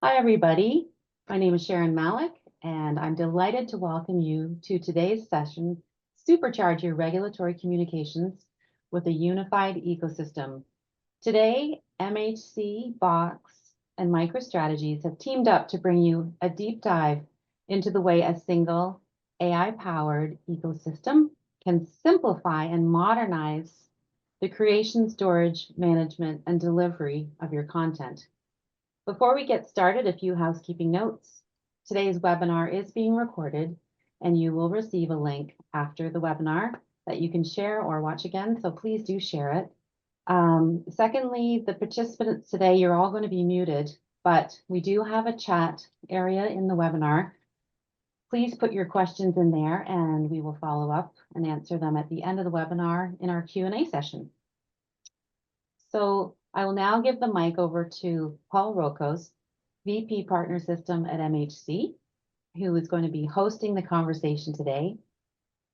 Hi, everybody. My name is Sharon Malik, and I'm delighted to welcome you to today's session, Supercharge Your Regulatory Communications with a Unified Ecosystem. Today, MHC Box and MicroStrategies have teamed up to bring you a deep dive into the way a single AI-powered ecosystem can simplify and modernize the creation, storage, management, and delivery of your content. Before we get started, a few housekeeping notes. Today's webinar is being recorded, and you will receive a link after the webinar that you can share or watch again, so please do share it. Secondly, the participants today, you're all going to be muted, but we do have a chat area in the webinar. Please put your questions in there, and we will follow up and answer them at the end of the webinar in our Q&A session. So I will now give the mic over to Paul Rokos, VP Partner System at MHC, who is going to be hosting the conversation today.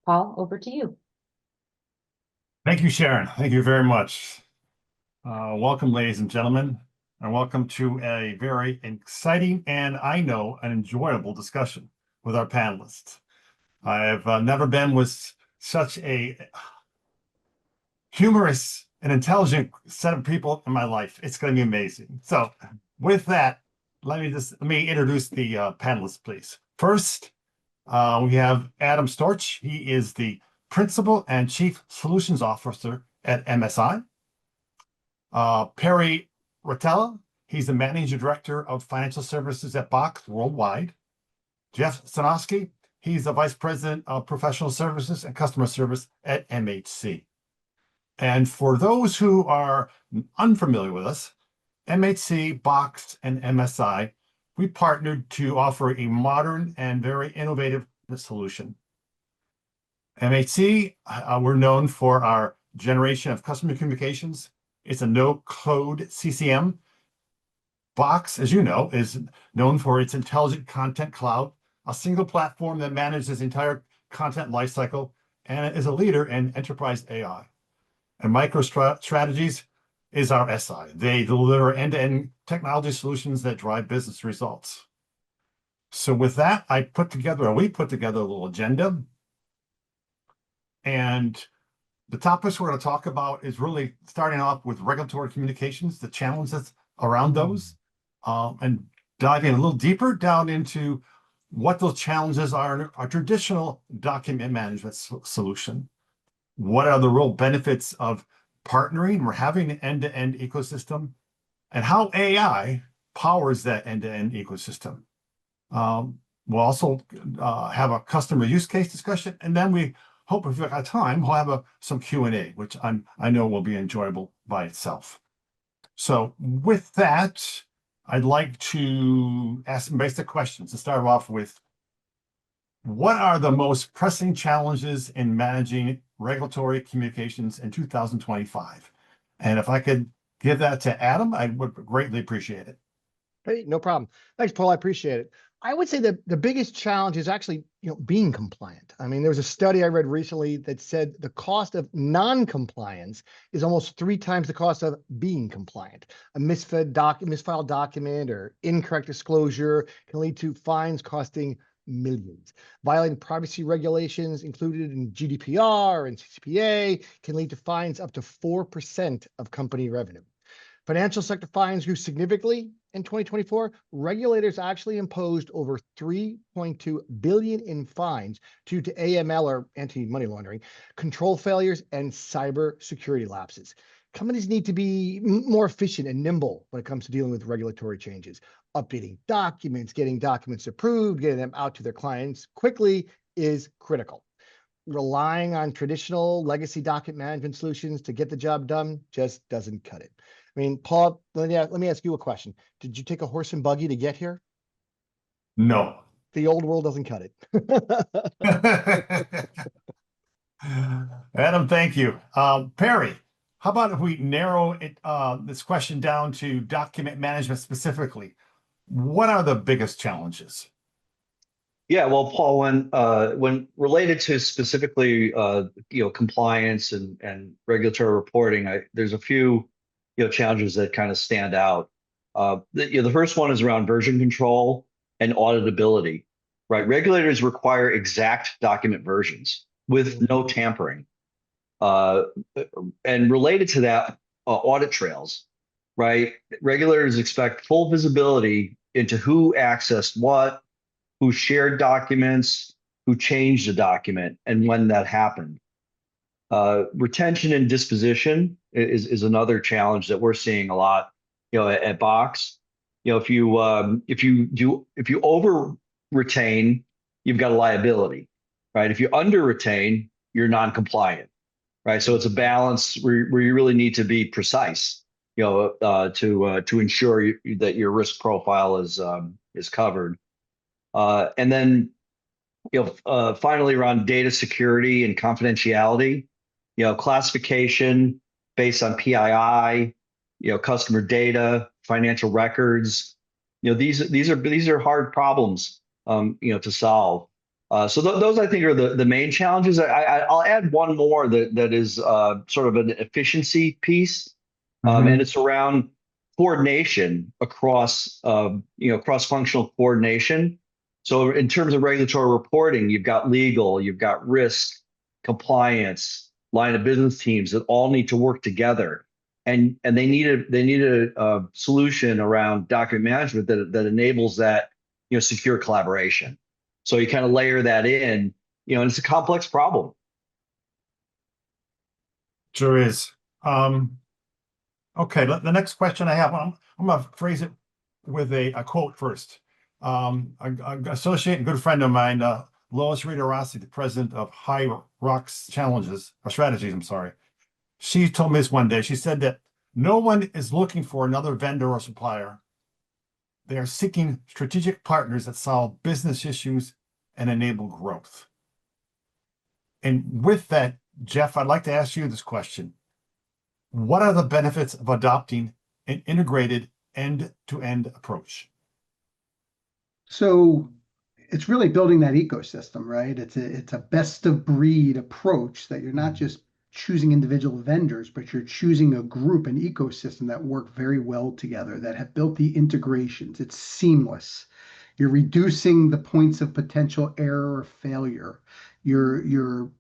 Paul, over to you. Thank you, Sharon. Thank you very much. Welcome, ladies and gentlemen, and welcome to a very exciting and I know an enjoyable discussion with our panelists. I have never been with such a humorous and intelligent set of people in my life. It's going to be amazing. So with that, let me introduce the panelists, please. First, we have Adam Storch. He is the Principal and Chief Solutions Officer at MSI. Perry Rotella, he's the Managing Director of Financial Services at Box Worldwide. Jeff Sinofsky, he's the Vice President of Professional Services and Customer Service at MHC. And for those who are unfamiliar with us, MHC, Box, and MSI, we partnered to offer a modern and very innovative solution. MHC, we're known for our generation of customer communications. It's a no-code CCM. Box, as you know, is known for its intelligent content cloud, a single platform that manages the entire content lifecycle, and is a leader in enterprise AI. And MicroStrategies is our SI. They deliver end-to-end technology solutions that drive business results. So with that, we put together a little agenda. And the topics we're going to talk about is really starting off with regulatory communications, the challenges around those, and diving a little deeper down into what those challenges are in our traditional document management solution. What are the real benefits of partnering or having an end-to-end ecosystem, and how AI powers that end-to-end ecosystem. We'll also have a customer use case discussion, and then we hope if we've got time, we'll have some Q&A, which I know will be enjoyable by itself. So with that, I'd like to ask some basic questions to start off with. What are the most pressing challenges in managing regulatory communications in 2025? And if I could give that to Adam, I would greatly appreciate it. Hey, no problem. Thanks, Paul. I appreciate it. I would say that the biggest challenge is actually, being compliant. I mean, there was a study I read recently that said the cost of non-compliance is almost 3 times the cost of being compliant. A misfiled document or incorrect disclosure can lead to fines costing millions. Violating privacy regulations included in GDPR and CCPA can lead to fines up to 4% of company revenue. Financial sector fines grew significantly in 2024. Regulators actually imposed over $3.2 billion in fines due to AML, or anti-money laundering, control failures, and cyber security lapses. Companies need to be more efficient and nimble when it comes to dealing with regulatory changes. Updating documents, getting documents approved, getting them out to their clients quickly is critical. Relying on traditional legacy document management solutions to get the job done just doesn't cut it. I mean, Paul, let me ask you a question. Did you take a horse and buggy to get here? No. The old world doesn't cut it. Adam, thank you. Perry, how about if we narrow it, this question down to document management specifically? What are the biggest challenges? Yeah, well, Paul, when related to specifically compliance and regulatory reporting, there's a few challenges that kind of stand out. The first one is around version control and auditability, right? Regulators require exact document versions with no tampering. And related to that, audit trails, right? Regulators expect full visibility into who accessed what, who shared documents, who changed a document, and when that happened. Retention and disposition is another challenge that we're seeing a lot, at Box. If you over retain, you've got a liability, right? If you under retain, you're non-compliant, right? So it's a balance where you really need to be precise, to ensure that your risk profile is covered. And then, finally, around data security and confidentiality, classification based on PII, customer data, financial records. These are hard problems, to solve. So those I think are the main challenges. I'll add one more that is sort of an efficiency piece, and it's around coordination across cross-functional coordination. So in terms of regulatory reporting, you've got legal, you've got risk, compliance, line of business teams that all need to work together, and they need a solution around document management that enables that secure collaboration. So you kind of layer that in, and it's a complex problem. Sure is. Okay, the next question I have, I'm going to phrase it with a quote first. An associate and good friend of mine, Lois Rita Rossi, the president of High Rocks Strategies, I'm sorry. She told me this one day. She said that no one is looking for another vendor or supplier. They are seeking strategic partners that solve business issues and enable growth. And with that, Jeff, I'd like to ask you this question. What are the benefits of adopting an integrated end-to-end approach? So it's really building that ecosystem, right? It's a best of breed approach that you're not just choosing individual vendors, but you're choosing a group, an ecosystem that work very well together, that have built the integrations. It's seamless. You're reducing the points of potential error or failure. You're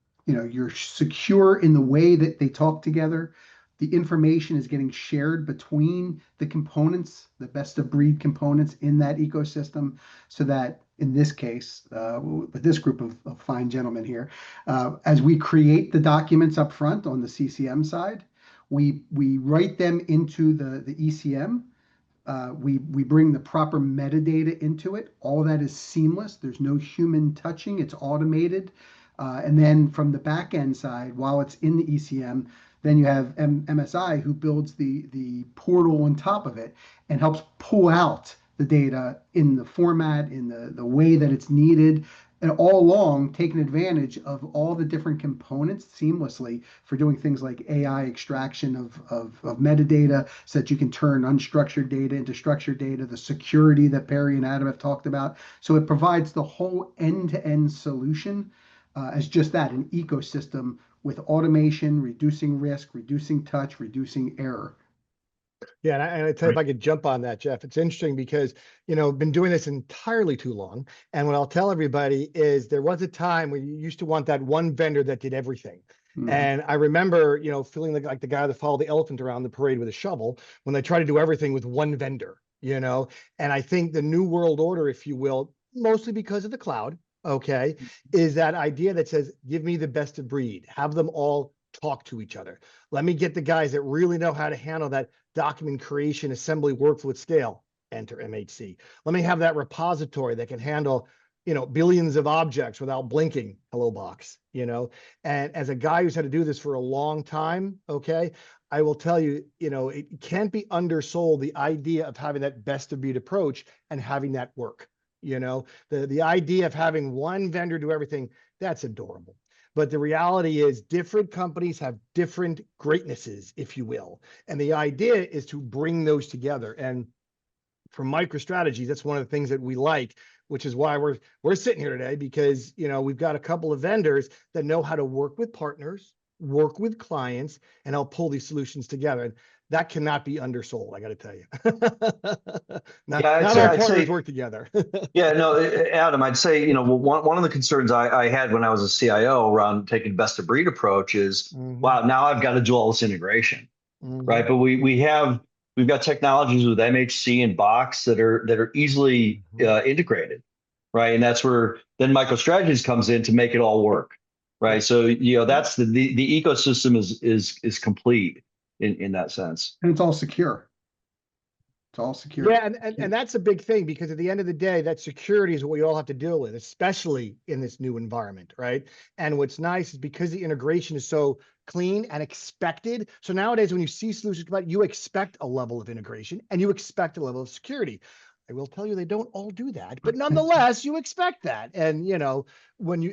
secure in the way that they talk together. The information is getting shared between the components, the best of breed components in that ecosystem, so that in this case, with this group of fine gentlemen here, as we create the documents up front on the CCM side, we write them into the ECM. We bring the proper metadata into it. All of that is seamless. There's no human touching. It's automated. And then from the back end side, while it's in the ECM, then you have MSI who builds the portal on top of it and helps pull out the data in the format, in the way that it's needed, and all along taking advantage of all the different components seamlessly for doing things like AI extraction of metadata so that you can turn unstructured data into structured data, the security that Perry and Adam have talked about. So it provides the whole end-to-end solution as just that, an ecosystem with automation, reducing risk, reducing touch, reducing error. Yeah, and I tell you, if I could jump on that, Jeff, it's interesting because, I've been doing this entirely too long. And what I'll tell everybody is there was a time when you used to want that one vendor that did everything. Mm-hmm. And I remember, feeling like the guy that followed the elephant around the parade with a shovel when they try to do everything with one vendor, and I think the new world order, if you will, mostly because of the cloud, okay, is that idea that says, give me the best of breed, have them all talk to each other. Let me get the guys that really know how to handle that document creation, assembly, workflow at scale, enter MHC. Let me have that repository that can handle, billions of objects without blinking, hello Box, and as a guy who's had to do this for a long time, okay, I will tell you, it can't be undersold, the idea of having that best of breed approach and having that work. The idea of having one vendor do everything, that's adorable. But the reality is different companies have different greatnesses, if you will. And the idea is to bring those together. And for MicroStrategies, that's one of the things that we like, which is why we're sitting here today, because we've got a couple of vendors that know how to work with partners, work with clients, and help pull these solutions together. And that cannot be undersold. I got to tell you. Not, Yeah, not all partners work together. Yeah, no, Adam, I'd say, one of the concerns I had when I was a CIO around taking best of breed approach is, wow, now I've got to do all this integration, right? But we've got technologies with MHC and Box that are easily integrated, right? And that's where then MicroStrategies comes in to make it all work, right? So that's the ecosystem is complete in that sense. And it's all secure. It's all secure. Yeah, and that's a big thing, because at the end of the day, that security is what we all have to deal with, especially in this new environment, right? And what's nice is because the integration is so clean and expected. So nowadays, when you see solutions come out, you expect a level of integration and you expect a level of security. I will tell you, they don't all do that, but nonetheless, you expect that. And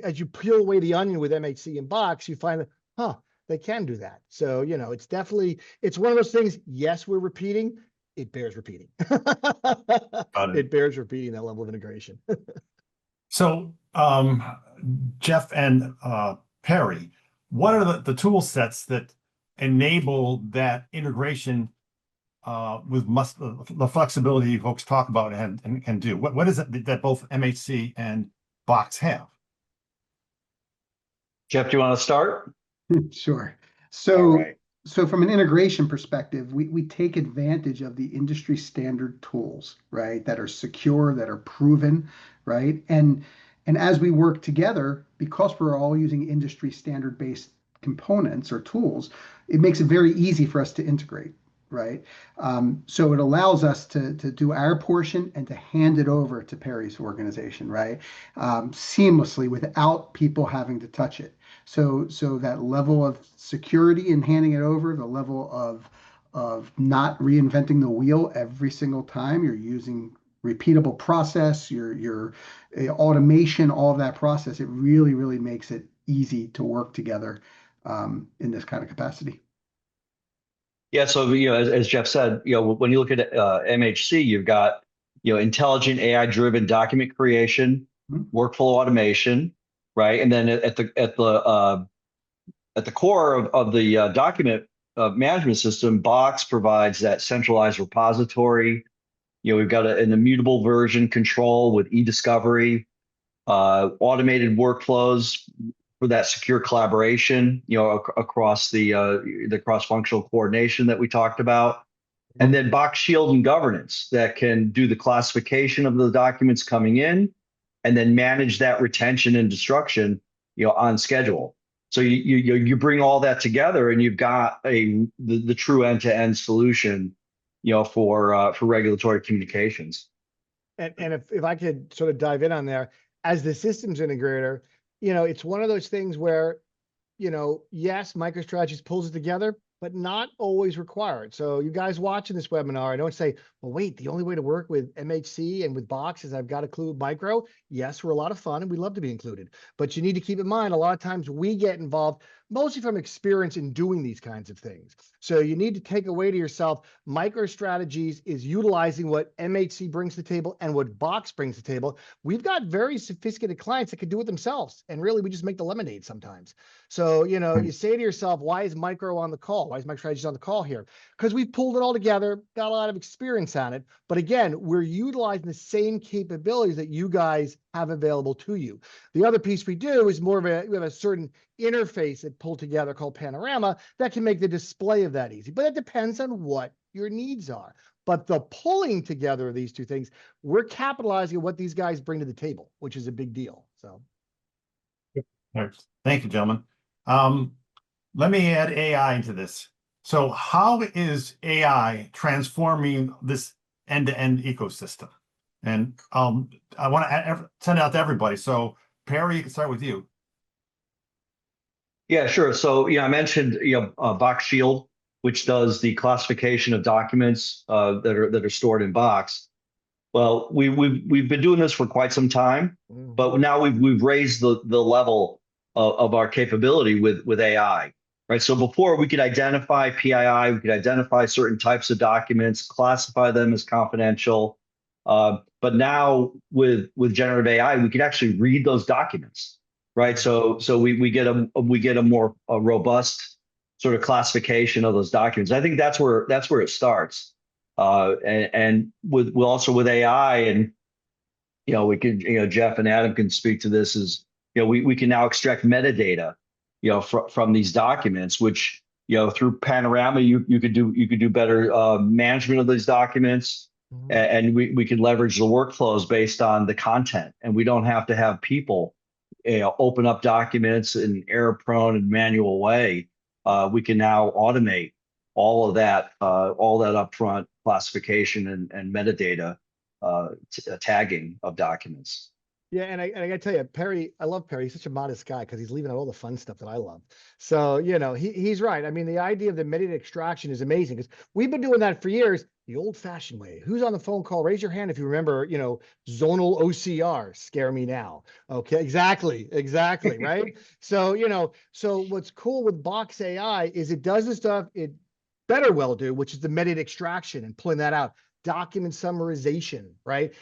as you peel away the onion with MHC and Box, you find that, they can do that. So it's one of those things. Yes, we're repeating. It bears repeating. It bears repeating, that level of integration. So, Jeff and Perry, what are the tool sets that enable that integration with the flexibility folks talk about and can do? What is it that both MHC and Box have? Jeff, do you want to start? Sure. All right. So from an integration perspective, we take advantage of the industry standard tools, right? That are secure, that are proven, right? And as we work together, because we're all using industry standard based components or tools, it makes it very easy for us to integrate, right? So it allows us to do our portion and to hand it over to Perry's organization, right? Seamlessly without people having to touch it. So that level of security in handing it over, the level of not reinventing the wheel every single time, you're using repeatable process, your automation, all of that process, it really, really makes it easy to work together in this kind of capacity. Yeah, so as Jeff said, when you look at MHC, you've got intelligent AI-driven document creation, workflow automation, right? And then at the core of the document management system, Box provides that centralized repository. We've got an immutable version control with e-discovery, automated workflows for that secure collaboration, across the cross-functional coordination that we talked about. And then Box Shield and governance that can do the classification of the documents coming in and then manage that retention and destruction, on schedule. So you bring all that together and you've got the true end-to-end solution, for regulatory communications. And if I could sort of dive in on there, as the systems integrator, it's one of those things where, yes, MicroStrategies pulls it together, but not always required. So you guys watching this webinar, I don't say, well, wait, the only way to work with MHC and with Box is I've got to include micro. Yes, we're a lot of fun and we love to be included, but you need to keep in mind, a lot of times we get involved mostly from experience in doing these kinds of things. So you need to take away to yourself, MicroStrategies is utilizing what MHC brings to the table and what Box brings to the table. We've got very sophisticated clients that can do it themselves. And really, we just make the lemonade sometimes. So, you say to yourself, why is Micro on the call? Why is MicroStrategies on the call here? Because we pulled it all together, got a lot of experience on it. But again, we're utilizing the same capabilities that you guys have available to you. The other piece we do is we have a certain interface that pulled together called Panorama that can make the display of that easy, but it depends on what your needs are. But the pulling together of these two things, we're capitalizing on what these guys bring to the table, which is a big deal. So, thank you, gentlemen. Let me add AI into this. So how is AI transforming this end-to-end ecosystem? And I want to send it out to everybody. So Perry, you can start with you. Yeah, sure. So, I mentioned, Box Shield, which does the classification of documents that are stored in Box. Well, we've been doing this for quite some time, but now we've raised the level of our capability with AI, right? So before we could identify PII, we could identify certain types of documents, classify them as confidential. But now with generative AI, we could actually read those documents. Right, so we get a more robust sort of classification of those documents. I think that's where it starts. And with also with AI, and we could, Jeff and Adam can speak to this, is we can now extract metadata from these documents, which through Panorama you could do better management of these documents. Mhm. And we can leverage the workflows based on the content, and we don't have to have people open up documents in error prone and manual way. We can now automate all of that upfront classification and metadata tagging of documents. Yeah, and I gotta tell you, Perry, I love Perry. He's such a modest guy because he's leaving out all the fun stuff that I love. So, he's right. I mean, the idea of the metadata extraction is amazing because we've been doing that for years, the old-fashioned way. Who's on the phone call? Raise your hand if you remember, zonal OCR, scare me now. Okay, exactly, right? So, so what's cool with Box AI is it does the stuff it better well do, which is the metadata extraction and pulling that out. Document summarization, right?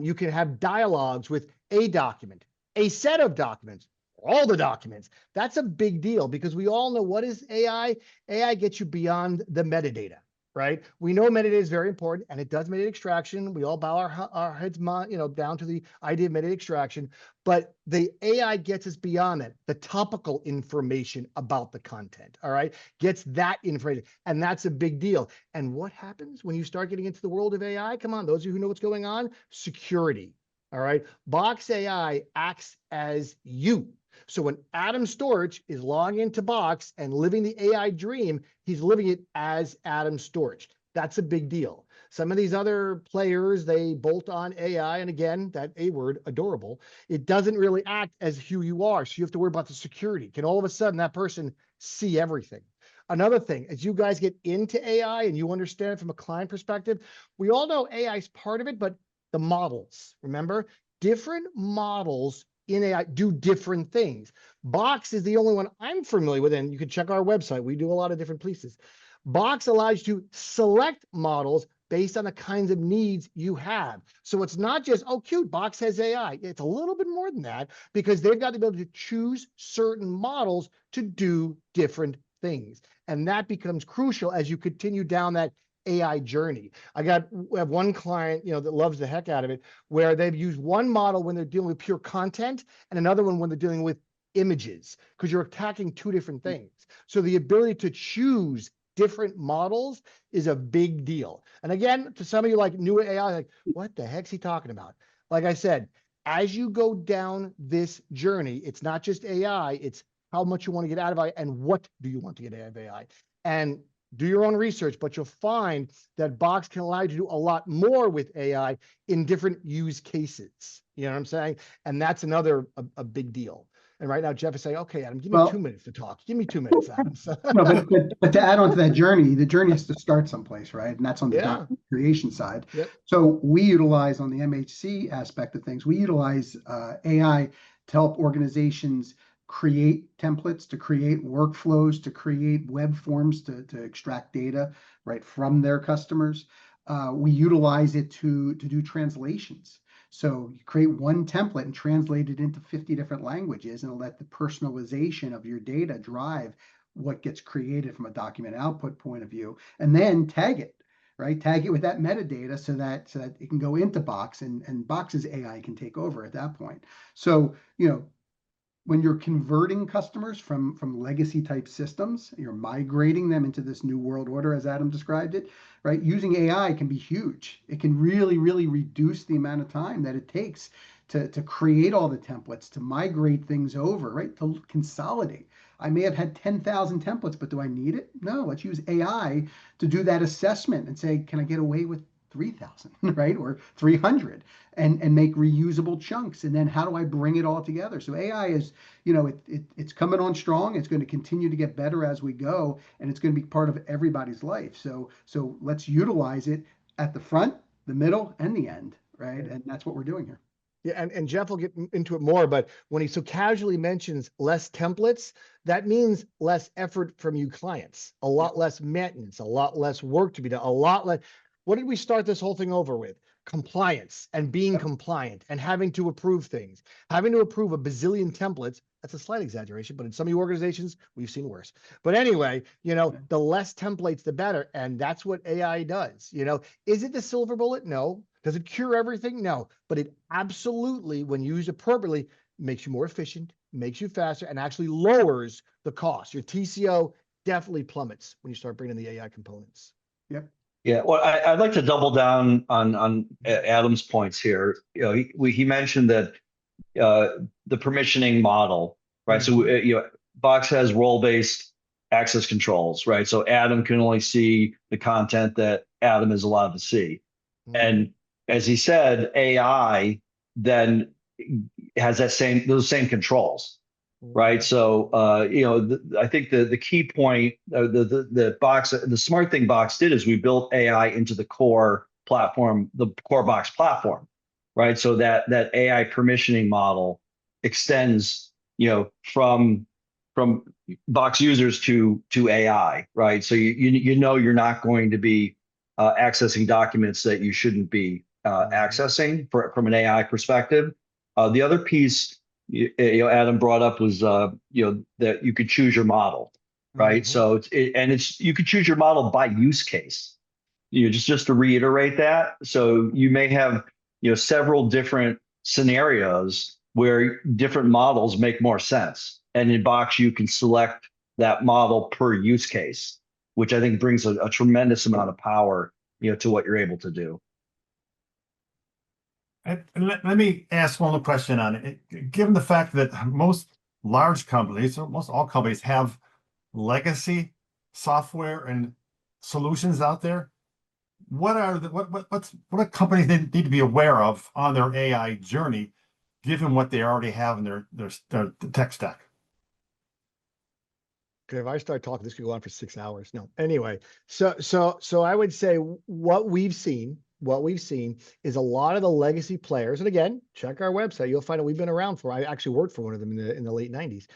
You can have dialogues with a document, a set of documents, all the documents. That's a big deal because we all know what is AI. AI gets you beyond the metadata, right? We know metadata is very important and it does metadata extraction. We all bow our heads, down to the idea of metadata extraction, but the AI gets us beyond that. The topical information about the content, all right, gets that information. And that's a big deal. And what happens when you start getting into the world of AI? Come on, those of you who know what's going on, security. All right. Box AI acts as you. So when Adam Storch is logging into Box and living the AI dream, he's living it as Adam Storch. That's a big deal. Some of these other players, they bolt on AI. And again, that A word, adorable. It doesn't really act as who you are. So you have to worry about the security. Can all of a sudden that person see everything? Another thing, as you guys get into AI and you understand it from a client perspective, we all know AI is part of it, but the models, remember, different models in AI do different things. Box is the only one I'm familiar with, and you can check our website. We do a lot of different pieces. Box allows you to select models based on the kinds of needs you have. So it's not just, oh, cute, Box has AI. It's a little bit more than that because they've got to be able to choose certain models to do different things. And that becomes crucial as you continue down that AI journey. We have one client, that loves the heck out of it, where they've used one model when they're dealing with pure content and another one when they're dealing with images, because you're attacking two different things. So the ability to choose different models is a big deal. And again, to some of you like new AI, like, what the heck's he talking about? Like I said, as you go down this journey, it's not just AI, it's how much you want to get out of AI and what do you want to get out of AI. And do your own research, but you'll find that Box can allow you to do a lot more with AI in different use cases. You know what I'm saying? And that's another a big deal. And right now, Jeff is saying, okay, Adam, give me 2 minutes to talk. Give me 2 minutes, Adam. No, but to add on to that journey, the journey has to start someplace, right? And that's on the Yeah. document creation side. Yep. So we utilize on the MHC aspect of things, we utilize AI to help organizations create templates, to create workflows, to create web forms, to extract data right from their customers. We utilize it to do translations. So you create one template and translate it into 50 different languages and let the personalization of your data drive what gets created from a document output point of view, and then tag it, right? Tag it with that metadata so that it can go into Box and Box's AI can take over at that point. So, when you're converting customers from legacy type systems, you're migrating them into this new world order, as Adam described it, right? Using AI can be huge. It can really, really reduce the amount of time that it takes to create all the templates, to migrate things over, right? To consolidate. I may have had 10,000 templates, but do I need it? No, let's use AI to do that assessment and say, can I get away with 3,000, right? Or 300 and make reusable chunks. And then how do I bring it all together? So AI is, it's coming on strong. It's going to continue to get better as we go, and it's going to be part of everybody's life. So let's utilize it at the front, the middle, and the end, right? And that's what we're doing here. Yeah, and Jeff will get into it more, but when he so casually mentions less templates, that means less effort from you clients, a lot less maintenance, a lot less work to be done, a lot less. What did we start this whole thing over with? Compliance and being compliant and having to approve things, having to approve a bazillion templates That's a slight exaggeration, but in some of the organizations, we've seen worse. But anyway, you know, the less templates, the better. And that's what AI does. You know, is it the silver bullet? No. Does it cure everything? No. But it absolutely, when used appropriately, makes you more efficient, makes you faster, and actually lowers the cost. Your TCO definitely plummets when you start bringing the AI components. Yep. Yeah, well, I'd like to double down on Adam's points here. You know, he mentioned that the permissioning model, right? So you know, Box has role-based access controls, right? So Adam can only see the content that Adam is allowed to see, and as he said, AI then has those same controls, right? So you know, I think the key point, the smart thing Box did is we built AI into the core platform, the core Box platform, right? So that AI permissioning model extends, you know, from Box users to AI, right? So you know you're not going to be accessing documents that you shouldn't be accessing from an AI perspective. The other piece, you know, Adam brought up was you know, that you could choose your model, right? So you could choose your model by use case. You know, just to reiterate that. So you may have, you know, several different scenarios where different models make more sense, and in Box you can select that model per use case, which I think brings a tremendous amount of power, you know, to what you're able to do. And let me ask one more question on it. Given the fact that most large companies, or most all companies, have legacy software and solutions out there, what are companies need to be aware of on their AI journey, given what they already have in their tech stack? Okay, if I start talking, this could go on for 6 hours. No, anyway, so I would say what we've seen is a lot of the legacy players, and again, check our website. You'll find that we've been around for. I actually worked for one of them in the late 90s.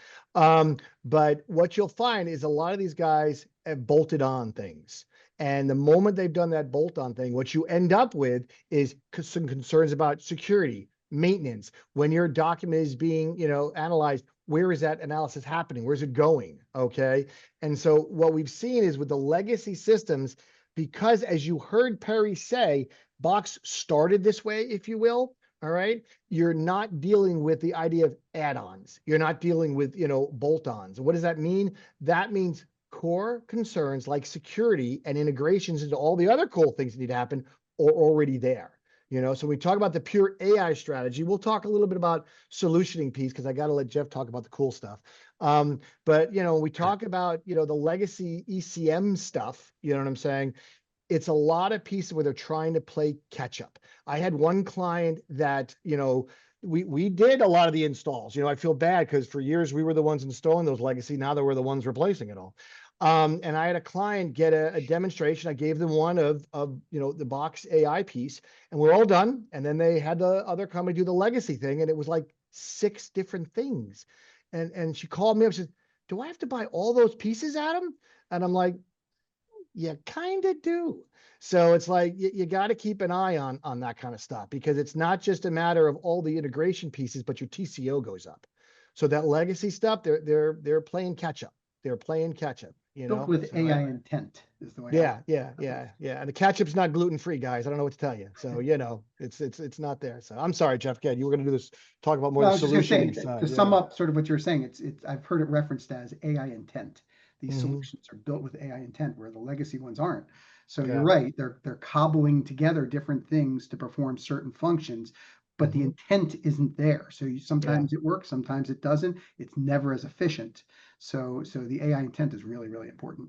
But what you'll find is a lot of these guys have bolted on things. And the moment they've done that bolt-on thing, what you end up with is some concerns about security, maintenance. When your document is being, you know, analyzed, where is that analysis happening? Where's it going? Okay. And so what we've seen is with the legacy systems, because as you heard Perry say, Box started this way, if you will. All right. You're not dealing with the idea of add-ons. You're not dealing with, you know, bolt-ons. What does that mean? That means core concerns like security and integrations into all the other cool things that need to happen are already there. You know, so we talk about the pure AI strategy. We'll talk a little bit about solutioning piece because I got to let Jeff talk about the cool stuff. But, you know, we talk about, you know, the legacy ECM stuff, you know what I'm saying? It's a lot of pieces where they're trying to play catch up. I had one client that, you know, we did a lot of the installs. You know, I feel bad because for years we were the ones installing those legacy. Now that we're the ones replacing it all. And I had a client get a demonstration. I gave them one of you know, the Box AI piece, and we're all done. And then they had the other company do the legacy thing, and it was like 6 different things. And she called me up and said, "Do I have to buy all those pieces, Adam?" And I'm like, "You kind of do." So it's like you got to keep an eye on that kind of stuff, because it's not just a matter of all the integration pieces, but your TCO goes up. So that legacy stuff, they're playing catch up. They're playing catch up. You know, Built with so AI intent is the way. yeah. And the ketchup's not gluten-free, guys. I don't know what to tell you. So, you know, it's not there. So I'm sorry, Jeff. Again, you were going to do this, talk about more No, I the was just gonna say, solutioning side. to sum up sort of what you're saying, it's I've heard it referenced as AI intent. These solutions are built with AI intent, where the legacy ones aren't. So you're right, they're cobbling together different things to perform certain functions, but the intent isn't there. So sometimes it works, sometimes it doesn't. It's never as efficient. So the AI intent is really, really important.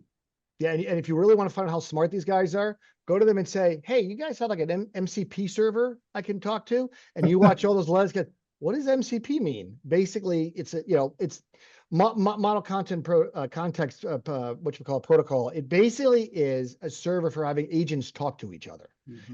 Yeah, and if you really want to find out how smart these guys are, go to them and say, "Hey, you guys have like an MCP server I can talk to?" And you watch all those letters. Get, what does MCP mean? Basically, it's a, you know, it's model content context what you call protocol. It basically is a server for having agents talk to each other.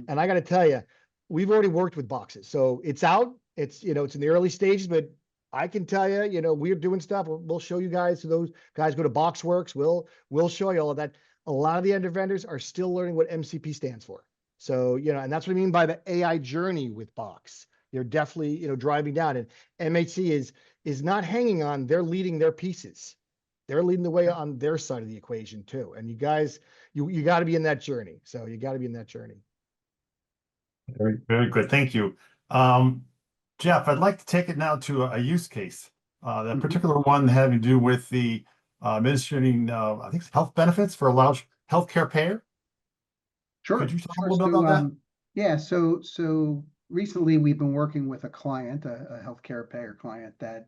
And I got to tell you, we've already worked with boxes, so it's out. It's, you know, it's in the early stages, but I can tell you, you know, we're doing stuff. We'll show you guys. So those guys go to BoxWorks. We'll show you all of that. A lot of the end vendors are still learning what MCP stands for. So, you know, and that's what I mean by the AI journey with Box. They're definitely, driving down, and MHC is not hanging on, they're leading their pieces. They're leading the way on their side of the equation too. And you guys, you got to be in that journey. So you got to be in that journey. Very, very good. Thank you. Jeff, I'd like to take it now to a use case. That particular one having to do with the administering, I think, health benefits for a large healthcare payer. Sure. Could you talk a Sure. little bit about that? Yeah. So recently we've been working with a client, a healthcare payer client that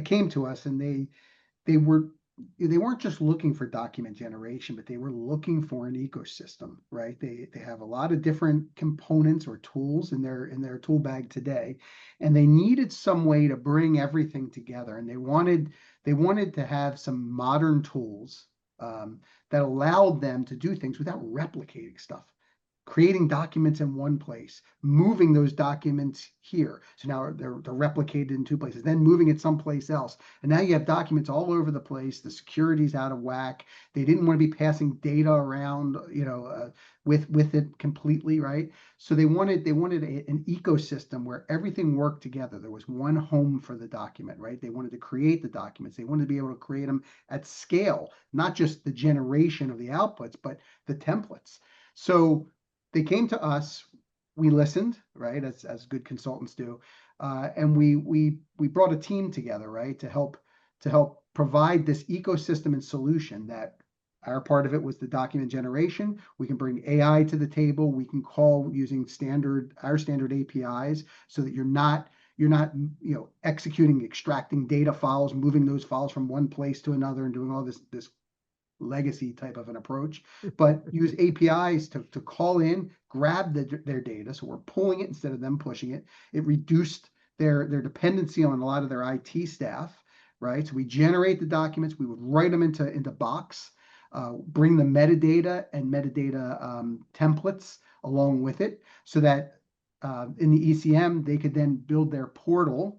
came to us, and they weren't just looking for document generation, but they were looking for an ecosystem, right? They have a lot of different components or tools in their tool bag today, and they needed some way to bring everything together. And they wanted to have some modern tools that allowed them to do things without replicating stuff. Creating documents in one place, moving those documents here. So now they're replicated in two places, then moving it someplace else. And now you have documents all over the place. The security's out of whack. They didn't want to be passing data around, with it completely, right? So they wanted an ecosystem where everything worked together. There was one home for the document, right? They wanted to create the documents. They wanted to be able to create them at scale, not just the generation of the outputs, but the templates. So they came to us, we listened, right, as good consultants do, and we brought a team together, right, to help provide this ecosystem and solution. That our part of it was the document generation. We can bring AI to the table. We can call using our standard APIs, so that you're not extracting data files, moving those files from one place to another, and doing all this legacy type of an approach, but use APIs to call in, grab their data. So we're pulling it instead of them pushing it. It reduced their dependency on a lot of their IT staff, right? So we generate the documents, we would write them into Box, bring the metadata and metadata templates along with it, so that in the ECM, they could then build their portal,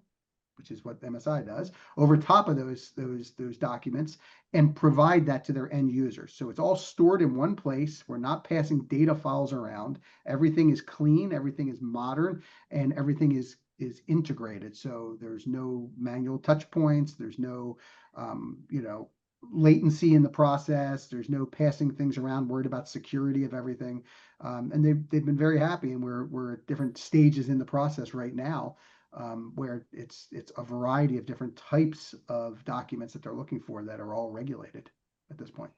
which is what MSI does, over top of those documents, and provide that to their end users. So it's all stored in one place. We're not passing data files around. Everything is clean, everything is modern, and everything is integrated. So there's no manual touch points. There's no, latency in the process. There's no passing things around, worried about security of everything. And they've been very happy, and we're at different stages in the process right now, where it's a variety of different types of documents that they're looking for that are all regulated at this point.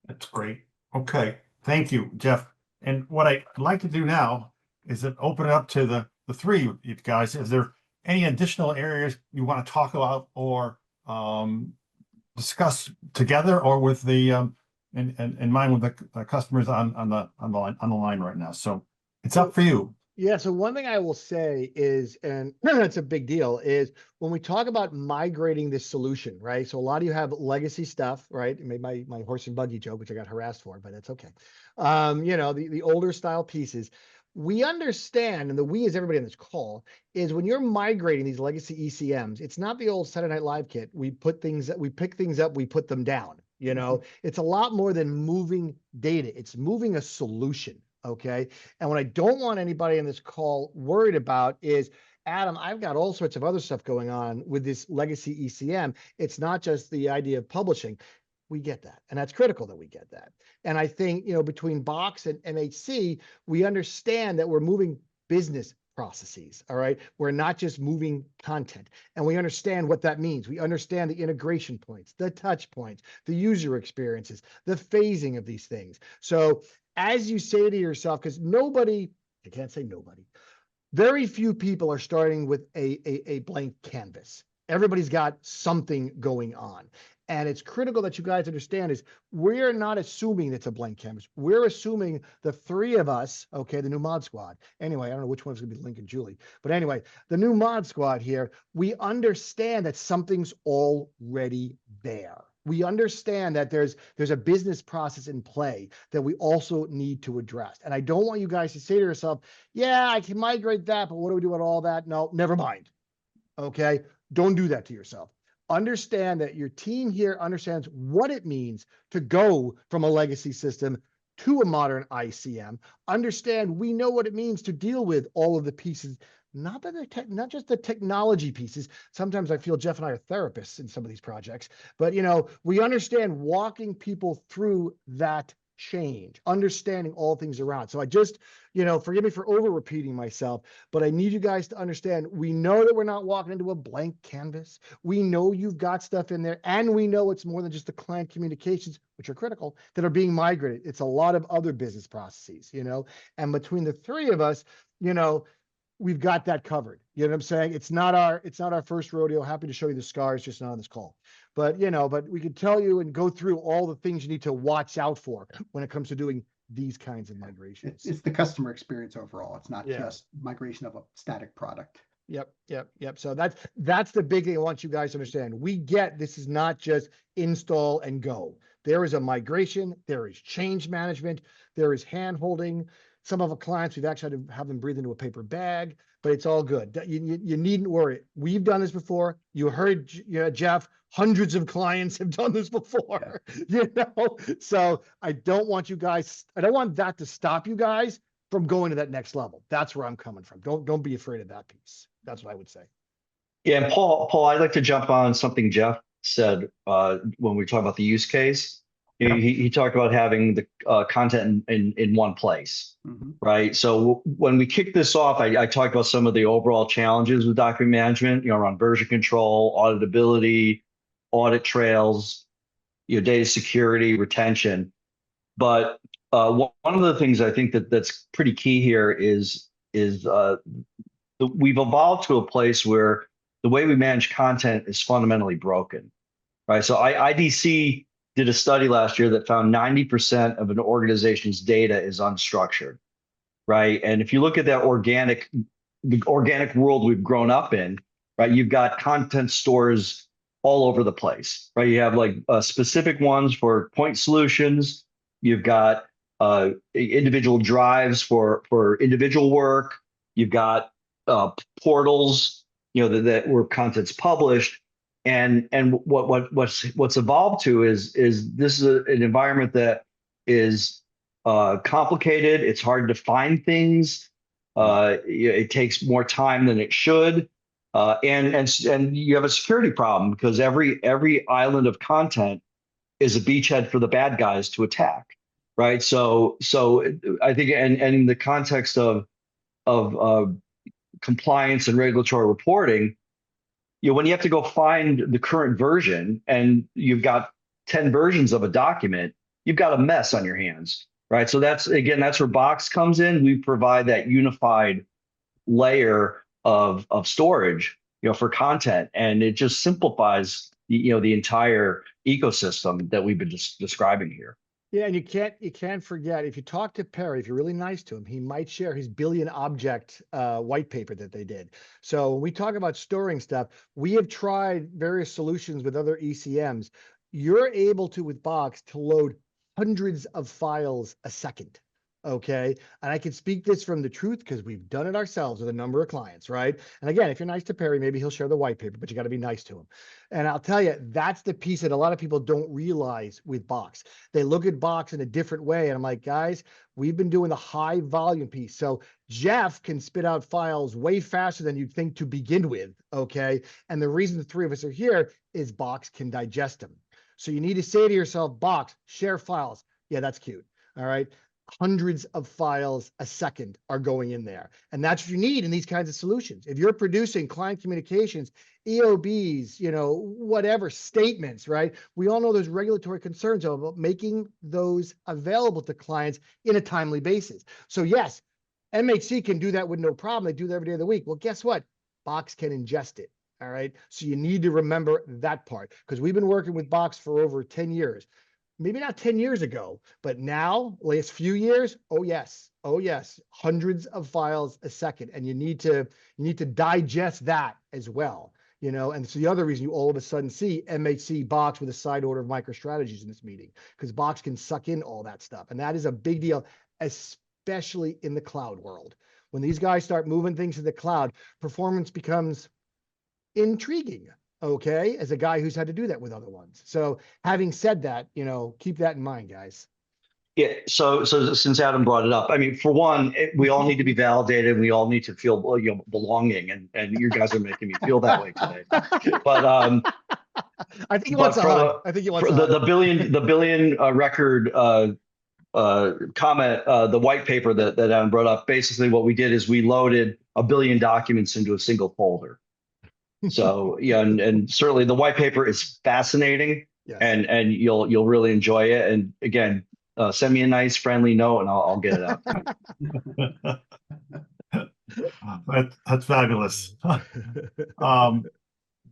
That's great. Okay. Thank you, Jeff. And what I'd like to do now is open it up to the three of you guys. Is there any additional areas you want to talk about or discuss together, or with the in mind with the customers on the line right now? So it's up for you. Yeah. So one thing I will say is, and it's a big deal, is when we talk about migrating this solution, right? So a lot of you have legacy stuff, right? I made my horse and buggy joke, which I got harassed for, but that's okay. The older style pieces. We understand, and the we is everybody on this call, is when you're migrating these legacy ECMs, it's not the old Saturday Night Live kit. We pick things up, we put them down. It's a lot more than moving data. It's moving a solution. Okay. And what I don't want anybody on this call worried about is, Adam, I've got all sorts of other stuff going on with this legacy ECM. It's not just the idea of publishing. We get that. And that's critical that we get that. And I think, between Box and MHC, we understand that we're moving business processes. All right. We're not just moving content, and we understand what that means. We understand the integration points, the touch points, the user experiences, the phasing of these things. So as you say to yourself, because I can't say nobody, very few people are starting with a blank canvas. Everybody's got something going on. And it's critical that you guys understand is we're not assuming it's a blank canvas. We're assuming the three of us, okay, the new mod squad. Anyway, I don't know which one's gonna be Link and Julie, but anyway, the new mod squad here, we understand that something's already there. We understand that there's a business process in play that we also need to address. And I don't want you guys to say to yourself, yeah, I can migrate that, but what do we do with all that? No, never mind. Okay, don't do that to yourself. Understand that your team here understands what it means to go from a legacy system to a modern ICM, understand we know what it means to deal with all of the pieces, not not just the technology pieces. Sometimes I feel Jeff and I are therapists in some of these projects, but we understand walking people through that change, understanding all things around. So I just, forgive me for over repeating myself, but I need you guys to understand, we know that we're not walking into a blank canvas. We know you've got stuff in there, and we know it's more than just the client communications, which are critical, that are being migrated. It's a lot of other business processes, and between the three of us, we've got that covered. You know what I'm saying? It's not our first rodeo. Happy to show you the scars, just not on this call. But we could tell you and go through all the things you need to watch out for when it comes to doing these kinds of migrations. It's the customer experience overall. It's not Yeah. just migration of a static product. Yep. So that's the big thing I want you guys to understand. We get this is not just install and go. There is a migration, there is change management, there is hand holding. Some of our clients, we've actually had to have them breathe into a paper bag, but it's all good. You needn't worry. We've done this before. You heard Jeff, hundreds of clients have done this before, So I don't want that to stop you guys from going to that next level. That's where I'm coming from. Don't be afraid of that piece. That's what I would say. Yeah, and Paul, I'd like to jump on something Jeff said when we talk about the use case. He talked about having the content in one place, right? So when we kick this off, I talked about some of the overall challenges with document management, around version control, auditability, audit trails, data security, retention. But one of the things I think that's pretty key here is we've evolved to a place where the way we manage content is fundamentally broken, right? So IDC did a study last year that found 90% of an organization's data is unstructured, right? And if you look at that the organic world we've grown up in, right, you've got content stores all over the place, right? You have like specific ones for point solutions. You've got individual drives for individual work. You've got portals, that where content's published. And what's evolved to is this is an environment that is complicated. It's hard to find things. It takes more time than it should, and you have a security problem because every island of content is a beachhead for the bad guys to attack, right? So I think, and in the context of compliance and regulatory reporting, when you have to go find the current version and you've got 10 versions of a document, you've got a mess on your hands, right? So that's where Box comes in. We provide that unified layer of storage, for content, and it just simplifies the entire ecosystem that we've been describing here. Yeah, and you can't forget, if you talk to Perry, if you're really nice to him, he might share his billion object white paper that they did. So when we talk about storing stuff, we have tried various solutions with other ECMs. You're able to, with Box, to load hundreds of files a second. Okay. And I can speak this from the truth because we've done it ourselves with a number of clients, right? And again, if you're nice to Perry, maybe he'll share the white paper, but you got to be nice to him. And I'll tell you, that's the piece that a lot of people don't realize with Box. They look at Box in a different way. And I'm like, guys, we've been doing the high volume piece. So Jeff can spit out files way faster than you'd think to begin with. Okay. And the reason the three of us are here is Box can digest them. So you need to say to yourself, Box, share files. Yeah, that's cute. All right. Hundreds of files a second are going in there. And that's what you need in these kinds of solutions. If you're producing client communications, EOBs, whatever statements, right? We all know there's regulatory concerns about making those available to clients in a timely basis. So yes, MHC can do that with no problem. They do that every day of the week. Well, guess what? Box can ingest it. All right. So you need to remember that part because we've been working with Box for over 10 years. Maybe not 10 years ago, but now, last few years, oh yes, hundreds of files a second, and you need to digest that as well, And so the other reason you all of a sudden see MHC Box with a side order of MicroStrategies in this meeting, because Box can suck in all that stuff, and that is a big deal, especially in the cloud world. When these guys start moving things to the cloud, performance becomes intriguing. Okay, as a guy who's had to do that with other ones. So having said that, keep that in mind, guys. Yeah. So since Adam brought it up, I mean, for one, we all need to be validated. We all need to feel, well, belonging, and you guys are making me feel that way today. But I think he but wants a for hug. the I think he wants for a hug. the billion record comment, the white paper that Adam brought up, basically what we did is we loaded 1 billion documents into a single folder. So yeah, and certainly the white paper is fascinating, Yes. and you'll really enjoy it. And again, send me a nice friendly note, and I'll get it out to you. That's fabulous.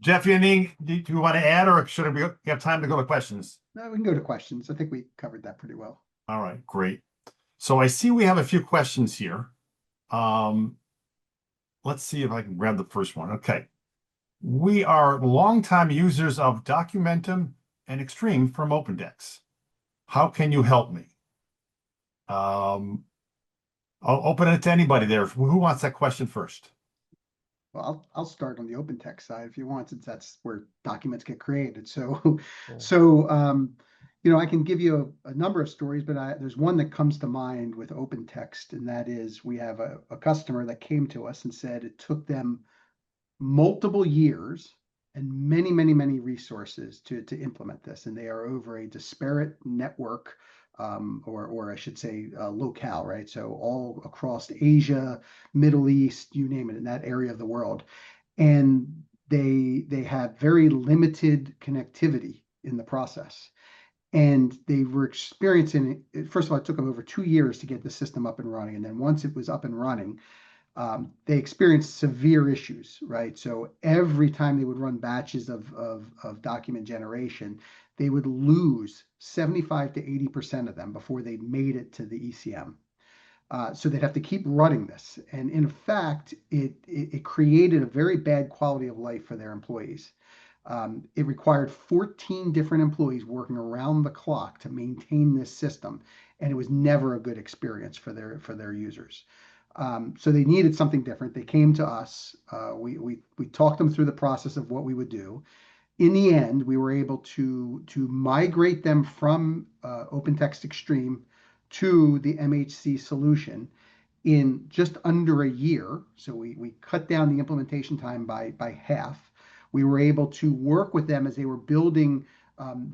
Jeff, anything do you want to add, or should we have time to go to questions? No, we can go to questions. I think we covered that pretty well. All right, great. So I see we have a few questions here. Let's see if I can grab the first one. Okay. We are longtime users of Documentum and Extreme from OpenDex. How can you help me? I'll open it to anybody there. Who wants that question first? Well, I'll start on the OpenText side if you want, since that's where documents get created. So, Cool. I can give you a number of stories, but there's one that comes to mind with OpenText, and that is we have a customer that came to us and said it took them multiple years and many, many, many resources to implement this, and they are over a disparate network, or I should say locale, right? So all across Asia, Middle East, you name it, in that area of the world, and they have very limited connectivity in the process. And they were experiencing it. First of all, it took them over 2 years to get the system up and running, and then once it was up and running, they experienced severe issues, right? So every time they would run batches of document generation, they would lose 75 to 80% of them before they made it to the ECM. So they'd have to keep running this. And in fact, it created a very bad quality of life for their employees. It required 14 different employees working around the clock to maintain this system, and it was never a good experience for their users. So they needed something different. They came to us. We talked them through the process of what we would do. In the end, we were able to migrate them from OpenText Extreme to the MHC solution in just under a year. So we cut down the implementation time by half. We were able to work with them as they were building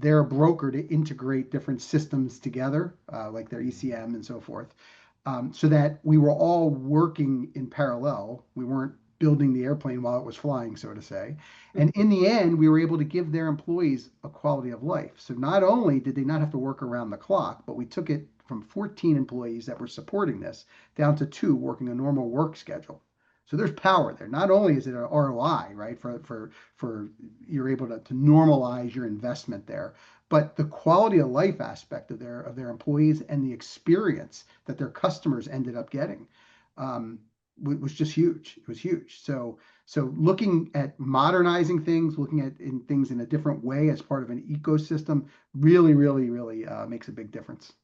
their broker to integrate different systems together, like their ECM and so forth. So that we were all working in parallel. We weren't building the airplane while it was flying, so to say. And in the end, we were able to give their employees a quality of life. So not only did they not have to work around the clock, but we took it from 14 employees that were supporting this down to 2 working a normal work schedule. So there's power there. Not only is it an ROI, right, for you're able to normalize your investment there, but the quality of life aspect of their employees and the experience that their customers ended up getting was just huge. It was huge. So looking at modernizing things, looking at things in a different way as part of an ecosystem really, really, really makes a big difference.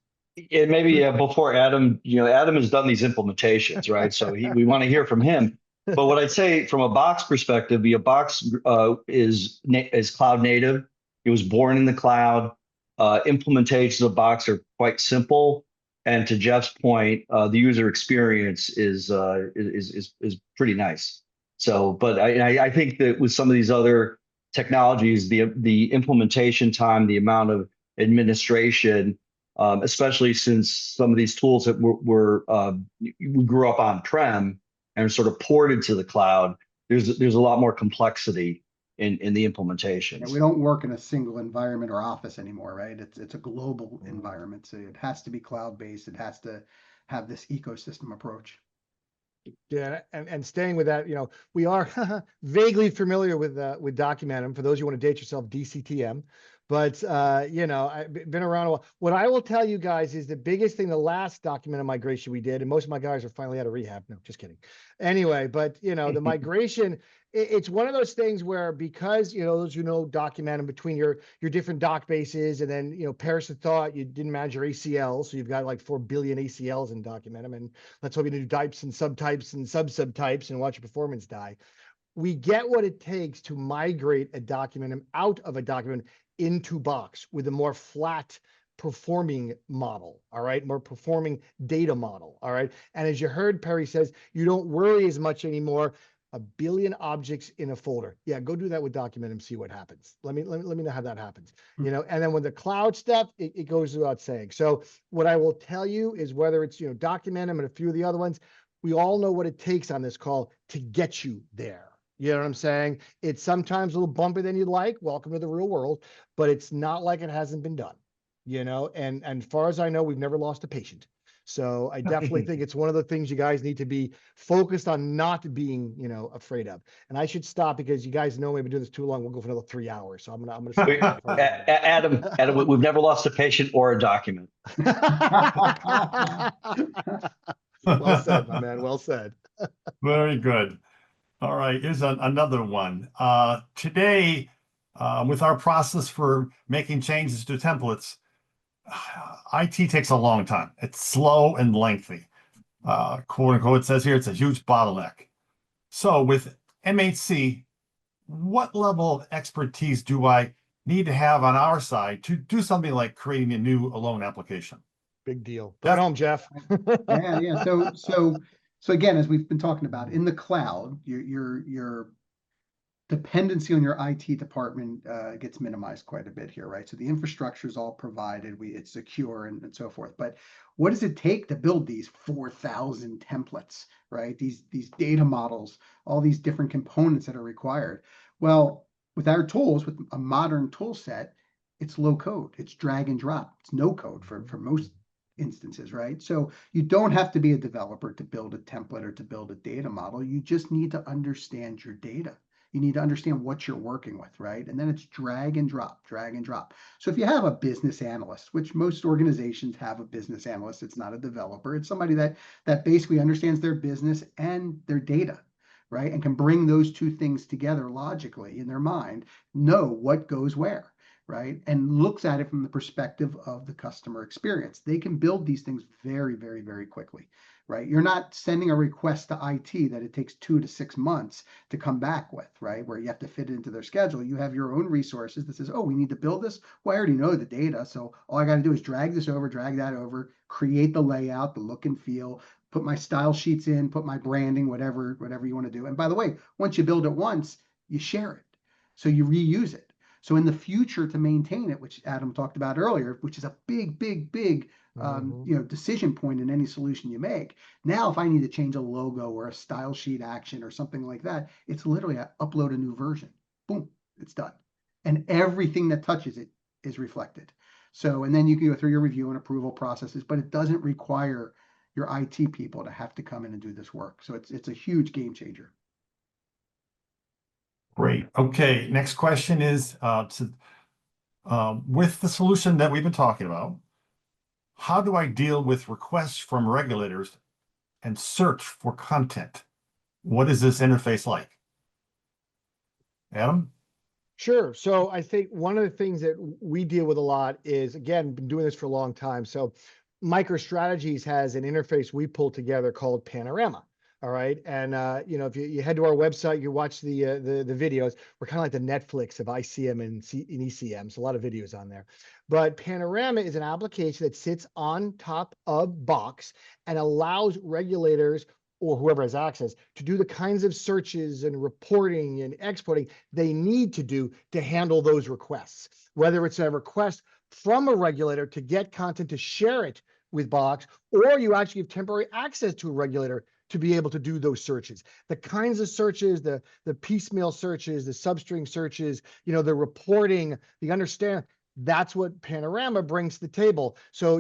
And maybe before Adam, Adam has done these implementations, right? So we want to hear from him. But what I'd say from a Box perspective, Box is cloud native. It was born in the cloud. Implementations of Box are quite simple, and to Jeff's point, the user experience is pretty nice. So, but I think that with some of these other technologies, the implementation time, the amount of administration, especially since some of these tools that we grew up on-prem and are sort of ported to the cloud, there's a lot more complexity in the implementations. Yeah, we don't work in a single environment or office anymore, right? It's a global environment, so it has to be cloud-based. It has to have this ecosystem approach. Yeah, and staying with that, we are vaguely familiar with Documentum. For those you want to date yourself, DCTM. But I've been around a while. What I will tell you guys is the biggest thing, the last Documentum migration we did, and most of my guys are finally out of rehab. No, just kidding. Anyway, but the migration, it's one of those things where, because those Documentum between your different doc bases, and then perish the thought you didn't manage your ACLs, so you've got like 4 billion ACLs in Documentum, and let's hope you do types and subtypes and subtypes and watch your performance die. We get what it takes to migrate a Documentum out of a document into Box with a more flat performing model, all right, more performing data model, all right. And as you heard Perry says, you don't worry as much anymore. 1 billion objects in a folder. Yeah, go do that with Document and see what happens. Let me know how that happens. You know, and then with the cloud stuff, it goes without saying. So what I will tell you is whether it's, you know, Document and a few of the other ones, we all know what it takes on this call to get you there. You know what I'm saying? It's sometimes a little bumpy than you'd like. Welcome to the real world, but it's not like it hasn't been done, you know, and as far as I know, we've never lost a patient. So I definitely think it's one of the things you guys need to be focused on not being, you know, afraid of. And I should stop because you guys know we've been doing this too long. We'll go for another 3 hours. So I'm gonna stop. Adam, we've never lost a patient or a document. Well said, my man. Well said. Very good. All right, here's another one. Today, with our process for making changes to templates, IT takes a long time. It's slow and lengthy. Quote unquote, it says here, it's a huge bottleneck. So with MHC, what level of expertise do I need to have on our side to do something like creating a new Alone application? Big deal. Bring it home, Jeff. Yeah. So again, as we've been talking about, in the cloud, your dependency on your IT department gets minimized quite a bit here, right? So the infrastructure is all provided, it's secure and so forth. But what does it take to build these 4,000 templates, right? These data models, all these different components that are required. Well, with our tools, with a modern tool set, it's low code, it's drag and drop, it's no code for most instances, right? So you don't have to be a developer to build a template or to build a data model. You just need to understand your data. You need to understand what you're working with, right? And then it's drag and drop, drag and drop. So if you have a business analyst, which most organizations have a business analyst, it's not a developer, it's somebody that basically understands their business and their data, right? And can bring those two things together logically in their mind, know what goes where, right? And looks at it from the perspective of the customer experience. They can build these things very, very, very quickly, right? You're not sending a request to IT that it takes 2 to 6 months to come back with, right? Where you have to fit it into their schedule. You have your own resources that says, oh, we need to build this. Well, I already know the data. So all I got to do is drag this over, drag that over, create the layout, the look and feel, put my style sheets in, put my branding, whatever you want to do. And by the way, once you build it once, you share it. So you reuse it. So in the future, to maintain it, which Adam talked about earlier, which is a big decision point in any solution you make. Now, if I need to change a logo or a style sheet action or something like that, it's literally I upload a new version. Boom, it's done. And everything that touches it is reflected. So, and then you can go through your review and approval processes, but it doesn't require your IT people to have to come in and do this work. So it's a huge game changer. Great. Okay, next question is with the solution that we've been talking about, how do I deal with requests from regulators and search for content? What is this interface like? Adam? Sure. So I think one of the things that we deal with a lot is, again, been doing this for a long time. So MicroStrategies has an interface we pulled together called Panorama. All right. And, if you head to our website, you watch the videos, we're kind of like the Netflix of ICM and ECM. So a lot of videos on there. But Panorama is an application that sits on top of Box and allows regulators or whoever has access to do the kinds of searches and reporting and exporting they need to do to handle those requests, whether it's a request from a regulator to get content to share it with Box, or you actually have temporary access to a regulator to be able to do those searches. The kinds of searches, the piecemeal searches, the substring searches, the reporting, the understand, that's what Panorama brings to the table. So,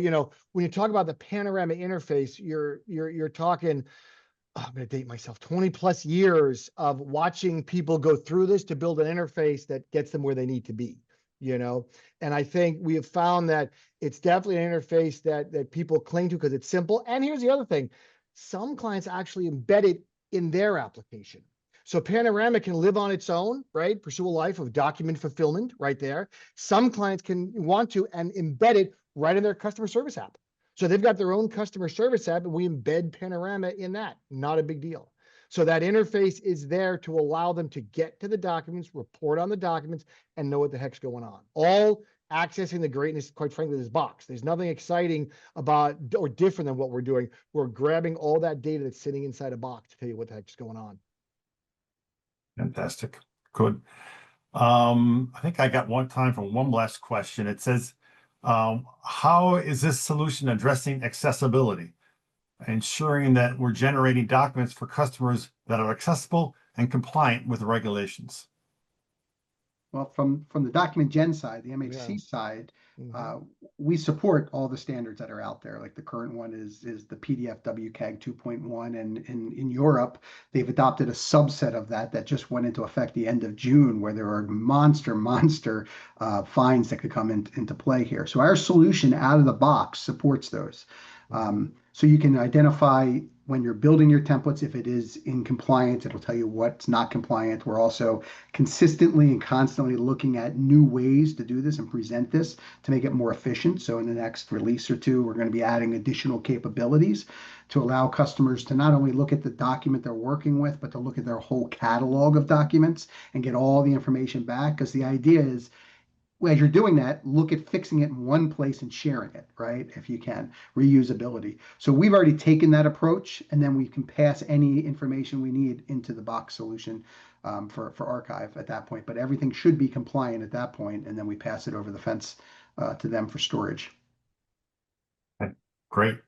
when you talk about the Panorama interface, you're talking, I'm going to date myself, 20 plus years of watching people go through this to build an interface that gets them where they need to be, and I think we have found that it's definitely an interface that people cling to because it's simple. And here's the other thing. Some clients actually embed it in their application. So Panorama can live on its own, right? Pursue a life of document fulfillment right there. Some clients can want to and embed it right in their customer service app. So they've got their own customer service app and we embed Panorama in that. Not a big deal. So that interface is there to allow them to get to the documents, report on the documents, and know what the heck's going on. All accessing the greatness, quite frankly, of this box. There's nothing exciting about or different than what we're doing. We're grabbing all that data that's sitting inside a box to tell you what the heck's going on. Fantastic. Good. I think I got time for one last question. It says, how is this solution addressing accessibility, ensuring that we're generating documents for customers that are accessible and compliant with the regulations? Well, from the document gen side, the MHC side, we support all the standards that are out there. Like the current one is the PDF WCAG 2.1, and in Europe, they've adopted a subset of that just went into effect the end of June, where there are monster fines that could come into play here. So our solution out of the box supports those. So you can identify when you're building your templates, if it is in compliance, it'll tell you what's not compliant. We're also consistently and constantly looking at new ways to do this and present this to make it more efficient. So in the next release or two, we're going to be adding additional capabilities to allow customers to not only look at the document they're working with, but to look at their whole catalog of documents and get all the information back. Because the idea is, as you're doing that, look at fixing it in one place and sharing it, right? If you can, reusability. So we've already taken that approach, and then we can pass any information we need into the box solution for archive at that point. But everything should be compliant at that point, and then we pass it over the fence to them for storage. Okay, great.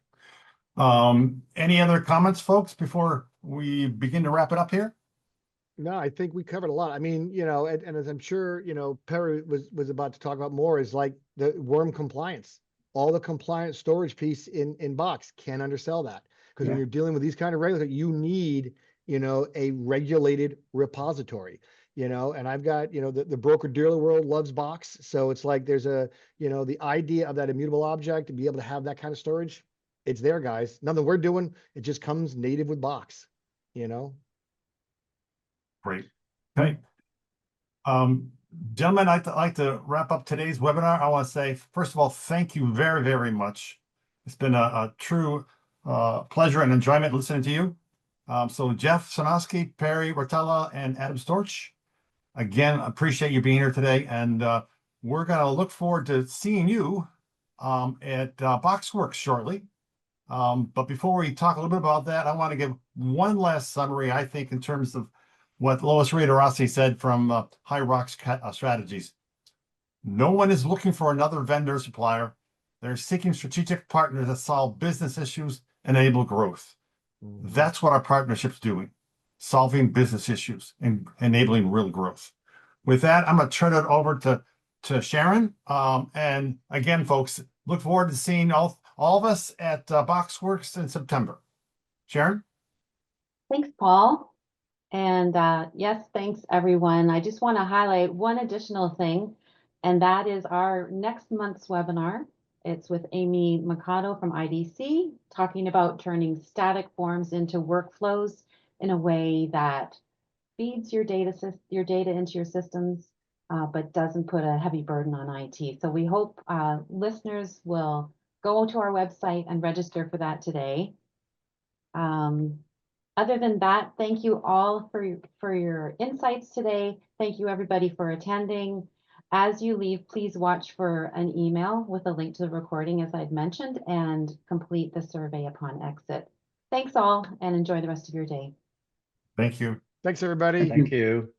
Any other comments, folks, before we begin to wrap it up here? No, I think we covered a lot. I mean, and as I'm sure, Perry was about to talk about more, is like the worm compliance. All the compliant storage piece in box can't undersell that. Because when you're dealing with these kind of regulatory, you need, a regulated repository, and I've got, the broker dealer world loves box. So it's like, there's the idea of that immutable object to be able to have that kind of storage. It's there, guys. Nothing we're doing. It just comes native with box, Great. Okay. Gentlemen, I'd like to wrap up today's webinar. I want to say, first of all, thank you very, very much. It's been a true pleasure and enjoyment listening to you. So Jeff Sinofsky, Perry Rotella, and Adam Storch, again, appreciate you being here today. And we're going to look forward to seeing you at BoxWorks shortly. But before we talk a little bit about that, I want to give one last summary, I think, in terms of what Lois Rossi said from High Rocks Strategies. No one is looking for another vendor supplier. They're seeking strategic partners that solve business issues and enable growth. That's what our partnership's doing, solving business issues and enabling real growth. With that, I'm going to turn it over to Sharon. And again, folks, look forward to seeing all of us at BoxWorks in September. Sharon? Thanks, Paul. And yes, thanks, everyone. I just want to highlight one additional thing, and that is our next month's webinar. It's with Amy Mikado from IDC, talking about turning static forms into workflows in a way that feeds your data into your systems, but doesn't put a heavy burden on IT. So we hope listeners will go to our website and register for that today. Other than that, thank you all for your insights today. Thank you, everybody, for attending. As you leave, please watch for an email with a link to the recording, as I'd mentioned, and complete the survey upon exit. Thanks all, and enjoy the rest of your day. Thank you. Thanks, everybody. Thank you.